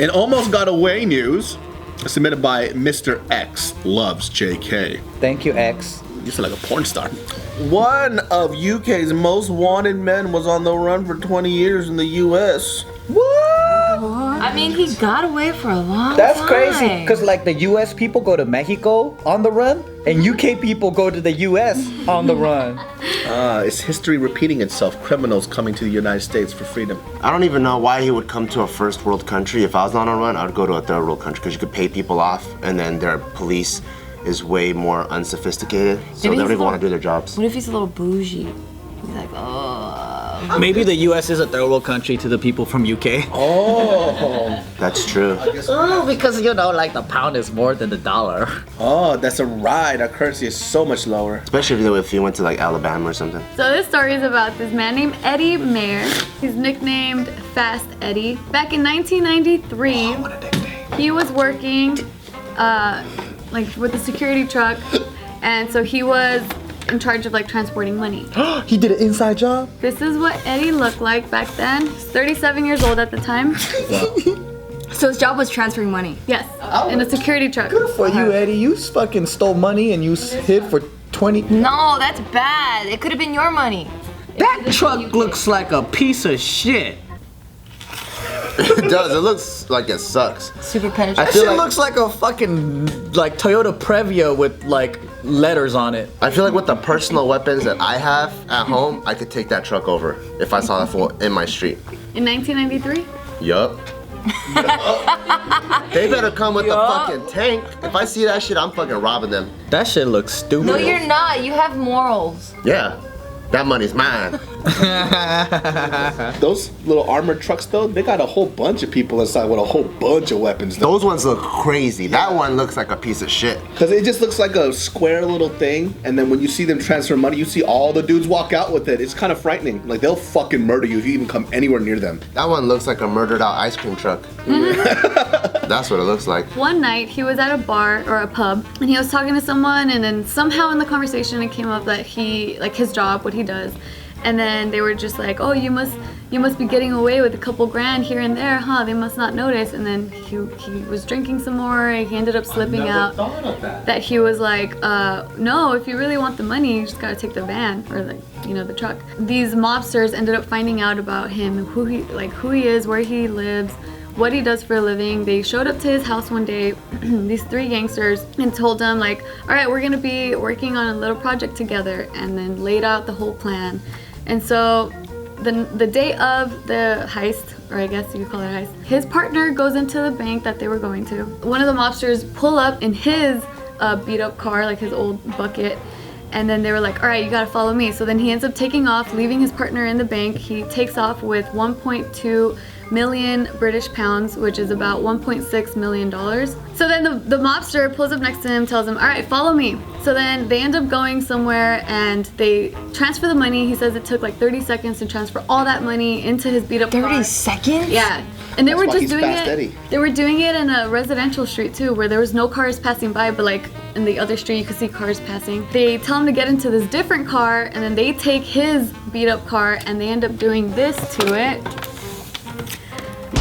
And almost got away news submitted by Mr. X Loves JK. Thank you, X. You sound like a porn star. One of UK's most wanted men was on the run for 20 years in the US. I mean, he got away for a long That's time. crazy, because like the US people go to Mexico on the run, and UK people go to the US on the run. Is history repeating itself? Criminals coming to the United States for freedom. I don't even know why he would come to a first world country. If I was on a run, I'd go to a third world country because you could pay people off, and then their police is way more unsophisticated, so they don't even want to do their jobs. What if he's a little bougie? He's like, oh. Maybe the US is a third world country to the people from UK. Oh. That's true. Oh, because you know, like the pound is more than the dollar. Oh, that's a ride. Our currency is so much lower. Especially if you went to like Alabama or something. So this story is about this man named Eddie Mayer. He's nicknamed Fast Eddie. Back in 1993, he was working like with a security truck, and so he was in charge of like transporting money. He did an inside job? This is what Eddie looked like back then. He's 37 years old at the time. So his job was transferring money? Yes, in a security truck. Good for you, Eddie. You fucking stole money and you hid for 20. No, that's bad. It could have been your money. That truck looks like a piece of shit. It does. It looks like it sucks. Super penetrating. That shit looks like a fucking like Toyota Previa with like letters on it. I feel like with the personal weapons that I have at home, I could take that truck over if I saw that fool in my street. In 1993? Yup. They better come with the fucking tank. If I see that shit, I'm fucking robbing them. That shit looks stupid. No, you're not. You have morals. Yeah. That money's mine. Those little armored trucks, though, they got a whole bunch of people inside with a whole bunch of weapons. Though. Those ones look crazy. That one looks like a piece of shit. Because it just looks like a square little thing, and then when you see them transfer money, you see all the dudes walk out with it. It's kind of frightening. Like, they'll fucking murder you if you even come anywhere near them. That one looks like a murdered out ice cream truck. That's what it looks like. One night, he was at a bar or a pub, and he was talking to someone, and then somehow in the conversation it came up that he, like his job, what he does, and then they were just like, oh, you must be getting away with a couple grand here and there, huh? They must not notice. And then he was drinking some more. He ended up slipping out. That he was like, no, if you really want the money, you just gotta take the van or the truck. These mobsters ended up finding out about him, who he is, where he lives, what he does for a living. They showed up to his house one day, these three gangsters, and told him like, all right, we're gonna be working on a little project together, and then laid out the whole plan. And so the day of the heist, or I guess you could call it a heist, his partner goes into the bank that they were going to. One of the mobsters pull up in his beat up car, like his old bucket, and then they were like, all right, you gotta follow me. So then he ends up taking off, leaving his partner in the bank. He takes off with 1.2 million British pounds, which is about $1.6 million. So then the mobster pulls up next to him, tells him, all right, follow me. So then they end up going somewhere and they transfer the money. He says it took like 30 seconds to transfer all that money into his beat up car. 30 seconds? Yeah. And they were just doing Fast it. Eddie. They were doing it in a residential street too, where there was no cars passing by, but like in the other street you could see cars passing. They tell him to get into this different car, and then they take his beat up car and they end up doing this to it.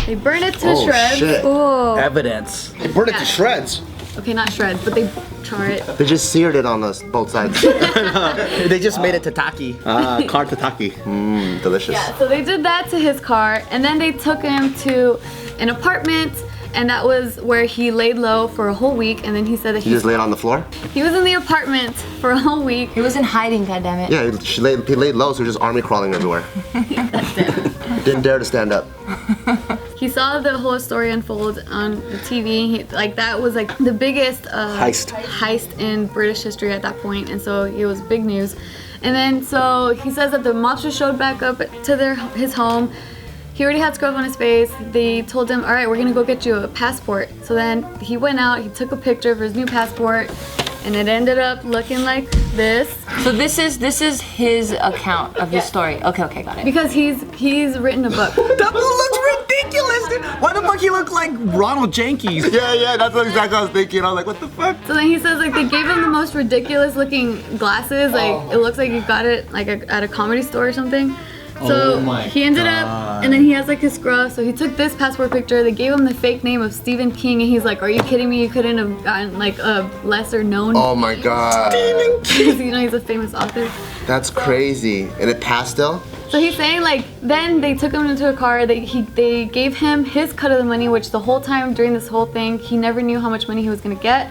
They burn it to shreds. Shit. Ooh. Evidence. They burn it to shreds. Okay, not shreds, but they char it. They just seared it on us, both sides. They just made it tataki. Car tataki. Delicious. Yeah, so they did that to his car, and then they took him to an apartment, and that was where he laid low for a whole week, and then he said that You just laid on the floor? he was in the apartment for a whole week. He was in hiding, goddammit. Yeah, he laid low, so he was just army crawling everywhere. Didn't dare to stand up. He saw the whole story unfold on the TV. That was like the biggest heist in British history at that point, and so it was big news. And then so he says that the mobsters showed back up to his home. He already had scrub on his face. They told him, all right, we're gonna go get you a passport. So then he went out, he took a picture of his new passport, and it ended up looking like this. So this is his account of his story. Okay, got it. Because he's written a book. That one looks ridiculous, dude. Why the fuck he look like Ronald Jenkins? Yeah, that's exactly what I was thinking. I was like, what the fuck? So then he says like they gave him the most ridiculous looking glasses. Like it looks like you got it like at a comedy store or something. So Oh my he ended up, God. and then he has like his scruff. So he took this passport picture. They gave him the fake name of Stephen King, and he's like, "Are you kidding me? You couldn't have gotten like a lesser known." Oh my god. Because you know he's a famous author. That's crazy. And it passed still? So he's saying like, then they took him into a car. They gave him his cut of the money, which the whole time during this whole thing, he never knew how much money he was gonna get.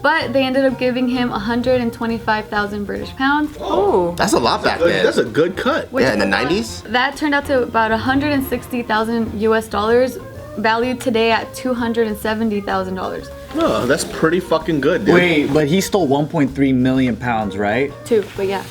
But they ended up giving him 125,000 British pounds. Oh. That's a lot back then. That's a good cut. which Yeah, in the is 90s? That turned out to about 160,000 US dollars, valued today at $270,000. Oh, that's pretty fucking good, dude. Wait, but he stole 1.3 million pounds, right? Too, but yeah.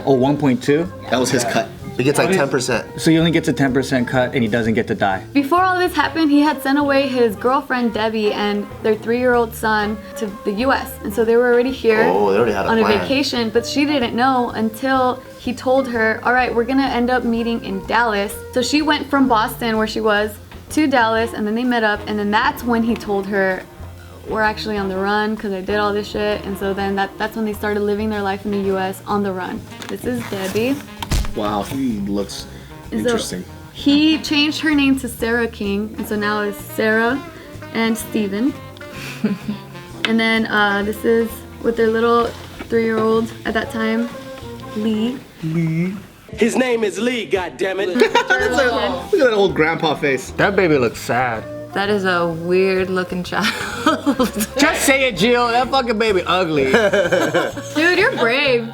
Oh, 1.2? That was his cut. He gets like 10%. So he only gets a 10% cut and he doesn't get to die. Before all this happened, he had sent away his girlfriend Debbie and their 3-year-old son to the US. And so they were already here Oh, they already had a on a plan. vacation, but she didn't know until he told her, all right, we're gonna end up meeting in Dallas. So she went from Boston, where she was, to Dallas, and then they met up, and then that's when he told her, we're actually on the run because I did all this shit. And so then that's when they started living their life in the US on the run. This is Debbie. Wow, he looks And so interesting. he changed her name to Sarah King, and so now it's Sarah and Steven. And then this is with their little 3-year-old at that time, Lee. His name is Lee, goddammit. Look at that old grandpa face. That baby looks sad. That is a weird looking child. Just say it, Jill. That fucking baby ugly. Dude, you're brave.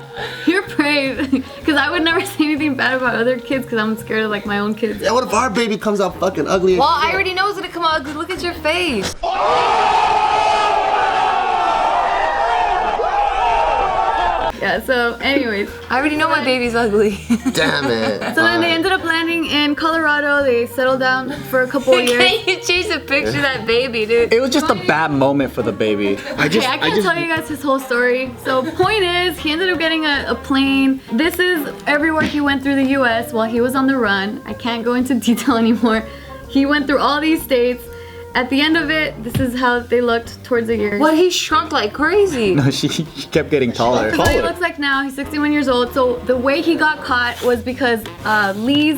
You're brave. Because I would never say anything bad about other kids because I'm scared of like my own kids. Yeah, what if our baby comes out fucking ugly? Well, I already know it's gonna come out ugly. Look at your face. Yeah, so anyways. I already know my baby's ugly. Damn it. So then they ended up landing in Colorado. They settled down for a couple of years. Can't you change the picture of that baby, dude? It was just a bad moment for the baby. I just, Okay, I can't tell you guys his whole story. So point is, he ended up getting a plane. This is everywhere he went through the U.S. while he was on the run. I can't go into detail anymore. He went through all these states. At the end of it, this is how they looked towards the years. What? He shrunk like crazy. No, she kept getting taller. This is what he looks like now. He's 61 years old. So the way he got caught was because Lee's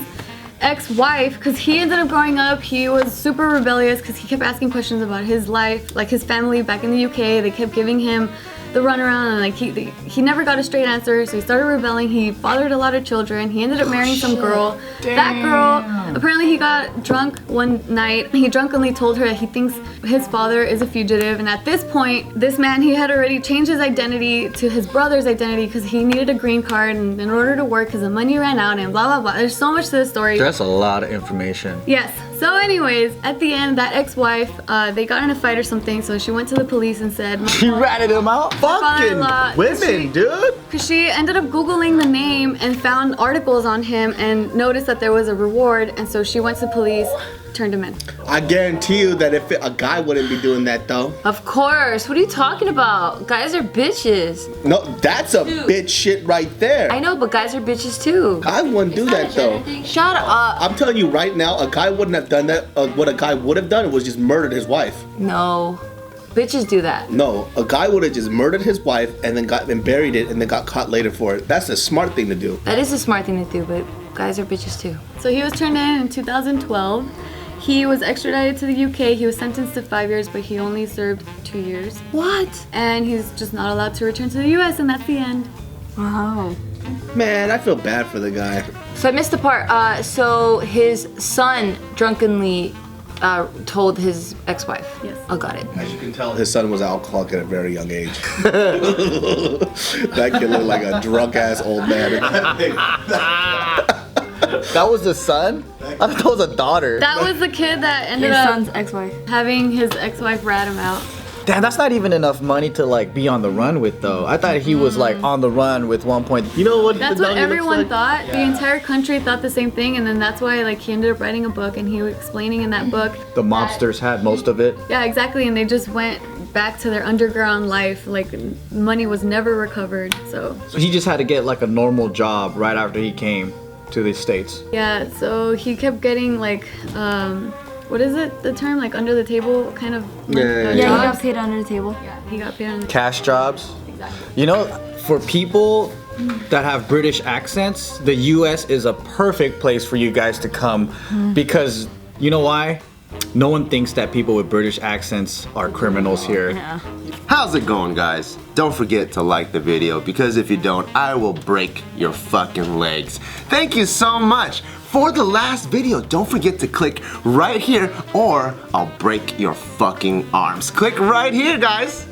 ex-wife, because he ended up growing up, he was super rebellious because he kept asking questions about his life, like his family back in the UK. They kept giving him the runaround, and like he never got a straight answer, so he started rebelling. He fathered a lot of children. He ended up marrying some girl. That girl, apparently he got drunk one night. He drunkenly told her that he thinks his father is a fugitive, and at this point, this man, he had already changed his identity to his brother's identity because he needed a green card and in order to work because the money ran out and blah blah blah. There's so much to the story. That's a lot of information. Yes. So anyways, at the end, that ex-wife, they got in a fight or something, so she went to the police and said, She ratted him out. fucking father-in-law- women, dude. because she ended up Googling the name and found articles on him and noticed that there was a reward, and so she went to police, turned him in. I guarantee you that if a guy wouldn't be doing that though. Of course. What are you talking about? Guys are bitches. No, that's a bitch shit right there. I know, but guys are bitches too. I wouldn't do that though. Shut up. I'm telling you right now, a guy wouldn't have done that. What a guy would have done was just murdered his wife. No. Bitches do that. No, a guy would have just murdered his wife and then buried it and then got caught later for it. That's a smart thing to do. That is a smart thing to do, but guys are bitches too. So he was turned in 2012. He was extradited to the UK. He was sentenced to 5 years, but he only served 2 years. What? And he's just not allowed to return to the US, and that's the end. Wow. Man, I feel bad for the guy. So I missed the part. So his son drunkenly told his ex-wife. Yes. Oh, got it. As you can tell, his son was alcoholic at a very young age. That kid looked like a drunk ass old man. That was the son? I thought that was a daughter. That was the kid that ended His up son's ex-wife. having his ex-wife rat him out. Damn, that's not even enough money to like be on the run with though. I thought he was like on the run with 1 point. You know what? That's the what doggy looks everyone like? thought. The entire country thought the same thing, and then that's why like he ended up writing a book, and he was explaining in that book. The mobsters had most of it. Yeah, exactly, and they just went back to their underground life. Like money was never recovered. So So he just had to get like a normal job right after he came to the States. yeah, so he kept getting like what is it? The term like under the table kind of like, Yeah, Yeah, he got jobs. paid under the table. Yeah, he got paid on the Cash jobs. Exactly. You know, for people that have British accents, the US is a perfect place for you guys to come because you know why? No one thinks that people with British accents are criminals here. Yeah. How's it going, guys? Don't forget to like the video because if you don't, I will break your fucking legs. Thank you so much. For the last video, don't forget to click right here or I'll break your fucking arms. Click right here, guys.